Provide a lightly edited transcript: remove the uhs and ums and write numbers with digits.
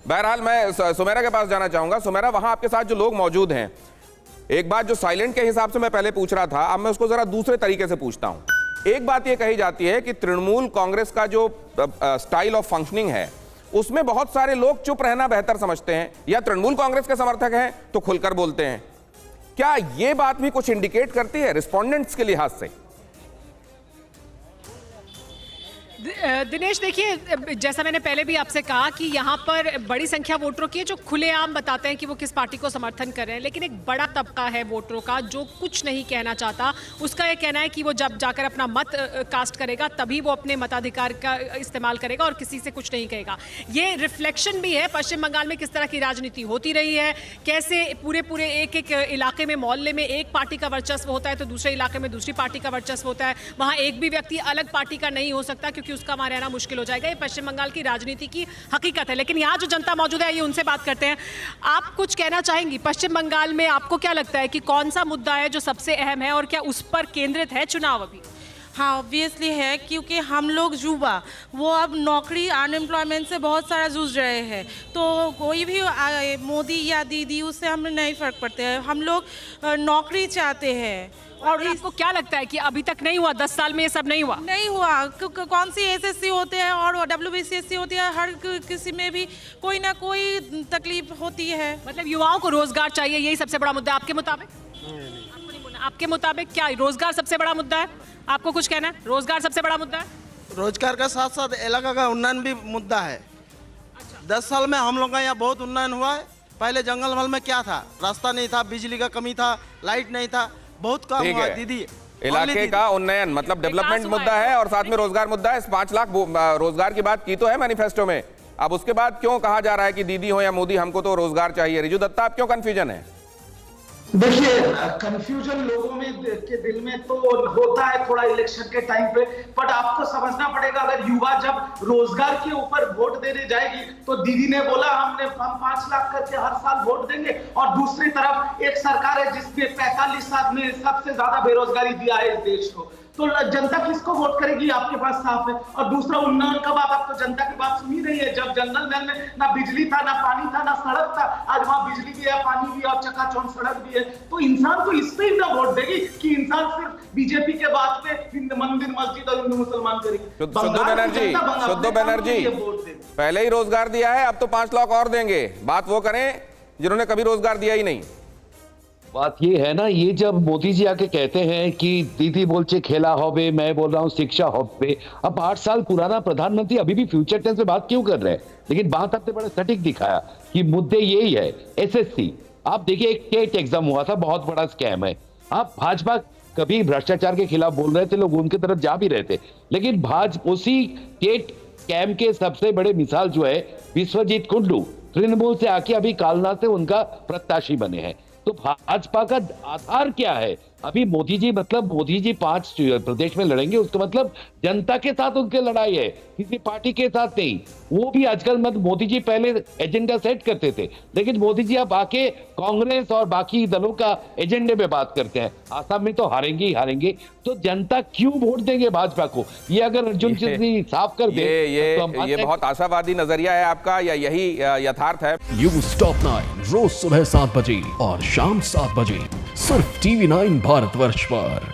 बहरहाल मैं सुमेरा के पास जाना चाहूंगा। सुमेरा, वहां आपके साथ जो लोग मौजूद हैं, एक बात जो साइलेंट के हिसाब से मैं पहले पूछ रहा था, अब मैं उसको जरा दूसरे तरीके से पूछता हूं। एक बात यह कही जाती है कि तृणमूल कांग्रेस का जो स्टाइल ऑफ फंक्शनिंग है उसमें बहुत सारे लोग चुप रहना बेहतर समझते हैं, या तृणमूल कांग्रेस के समर्थक हैं तो खुलकर बोलते हैं। क्या यह बात भी कुछ इंडिकेट करती है रिस्पोंडेंट्स के लिहाज से? दिनेश, देखिए, जैसा मैंने पहले भी आपसे कहा कि यहाँ पर बड़ी संख्या वोटरों की है जो खुलेआम बताते हैं कि वो किस पार्टी को समर्थन कर रहे हैं, लेकिन एक बड़ा तबका है वोटरों का जो कुछ नहीं कहना चाहता। उसका ये कहना है कि वो जब जाकर अपना मत कास्ट करेगा तभी वो अपने मताधिकार का इस्तेमाल करेगा और किसी से कुछ नहीं कहेगा। ये रिफ्लेक्शन भी है पश्चिम बंगाल में किस तरह की राजनीति होती रही है, कैसे पूरे एक एक इलाके में, मोहल्ले में एक पार्टी का वर्चस्व होता है तो दूसरे इलाके में दूसरी पार्टी का वर्चस्व होता है। वहाँ एक भी व्यक्ति अलग पार्टी का नहीं हो सकता क्योंकि उसका वहां रहना मुश्किल हो जाएगा। ये पश्चिम बंगाल की राजनीति की हकीकत है। लेकिन यहाँ जो जनता मौजूद है, ये उनसे बात करते हैं। आप कुछ कहना चाहेंगी? पश्चिम बंगाल में आपको क्या लगता है कि कौन सा मुद्दा है जो सबसे अहम है और क्या उस पर केंद्रित है चुनाव अभी? हाँ, ऑब्वियसली है, क्योंकि हम लोग युवा वो अब नौकरी, अनएम्प्लॉयमेंट से बहुत सारा जूझ रहे हैं। तो कोई भी मोदी या दीदी, उससे हमें नहीं फ़र्क पड़ते हैं। हम लोग नौकरी चाहते हैं। और आपको क्या लगता है कि अभी तक नहीं हुआ? 10 साल में ये सब नहीं हुआ? नहीं हुआ। कौन सी एसएससी होते हैं और WBCSC होती है, हर किसी में भी कोई ना कोई तकलीफ होती है। मतलब युवाओं को रोजगार चाहिए, यही सबसे बड़ा मुद्दा है आपके मुताबिक? आपके मुताबिक क्या रोजगार सबसे बड़ा मुद्दा है? आपको कुछ कहना है? रोजगार सबसे बड़ा मुद्दा है? रोजगार का साथ साथ इलाका का उन्नयन भी मुद्दा है। 10 साल में हम लोग का यहाँ बहुत उन्नयन हुआ है। पहले जंगल महल में क्या था? रास्ता नहीं था, बिजली का कमी था, लाइट नहीं था, बहुत काम हुआ दीदी। इलाके का उन्नयन मतलब डेवलपमेंट मुद्दा है और साथ में रोजगार मुद्दा है। 5 लाख रोजगार की बात की तो है मैनिफेस्टो में। अब उसके बाद क्यों कहा जा रहा है कि दीदी हो या मोदी, हमको तो रोजगार चाहिए? रिजू दत्ता, आप क्यों कंफ्यूजन है? देखिए, कंफ्यूजन लोगों में के दिल में तो होता है थोड़ा इलेक्शन के टाइम पे, बट आपको समझना पड़ेगा, अगर युवा जब रोजगार के ऊपर वोट देने जाएगी तो दीदी ने बोला हम 5 लाख करके हर साल वोट देंगे, और दूसरी तरफ एक सरकार है जिसने 45 साल में सबसे ज्यादा बेरोजगारी दिया है इस देश को, तो जनता किसको वोट करेगी? आपके पास साफ है। और दूसरा, उन्नयन का बात, आप तो जनता की बात सुन ही रही है। जब जंगल महल में ना बिजली था, ना पानी था, ना सड़क था, आज वहां बिजली भी है, पानी भी है और चकाचौंध सड़क भी है। तो इंसान तो इस पे ही ना वोट देगी कि इंसान सिर्फ बीजेपी के बात पे मंदिर, मस्जिद और हिंदू मुसलमान करेगी। शुद्धो बनर्जी पहले ही रोजगार दिया है, अब तो 5 लाख और देंगे। बात वो करें जिन्होंने कभी रोजगार दिया ही नहीं। बात ये है ना, ये जब मोदी जी आके कहते हैं कि दीदी बोलचे खेला होबे, मैं बोल रहा हूँ शिक्षा होबे। अब 8 साल पुराना प्रधानमंत्री अभी भी फ्यूचर टेंस में बात क्यों कर रहे हैं? लेकिन बात आपने बड़ा सटीक दिखाया कि मुद्दे यही है। एसएससी, आप देखिए, एक टेट एग्जाम हुआ था, बहुत बड़ा स्कैम है। आप भाजपा कभी भ्रष्टाचार के खिलाफ बोल रहे थे, लोग उनकी तरफ जा भी रहे थे, लेकिन उसी टेट स्कैम के सबसे बड़े मिसाल जो है विश्वजीत कुंडू, तृणमूल से आके अभी कालना से उनका प्रत्याशी बने हैं। तो भाजपा का आधार क्या है? अभी मोदी जी 5 प्रदेश में लड़ेंगे, उसका मतलब जनता के साथ उनके लड़ाई है, किसी पार्टी के साथ नहीं। वो भी आजकल मोदी जी पहले एजेंडा सेट करते थे, लेकिन मोदी जी अब आके कांग्रेस और बाकी दलों का एजेंडे में बात करते हैं। आसाम में तो हारेंगे ही हारेंगे, तो जनता क्यों वोट देंगे भाजपा को? ये अगर अर्जुन सिंह साफ कर दे तो ये बहुत आशावादी नजरिया है आपका, या यही यथार्थ है? न्यूज़ टॉप 9 रोज सुबह 7 बजे और शाम 7 बजे सिर्फ TV9 भारतवर्ष पर।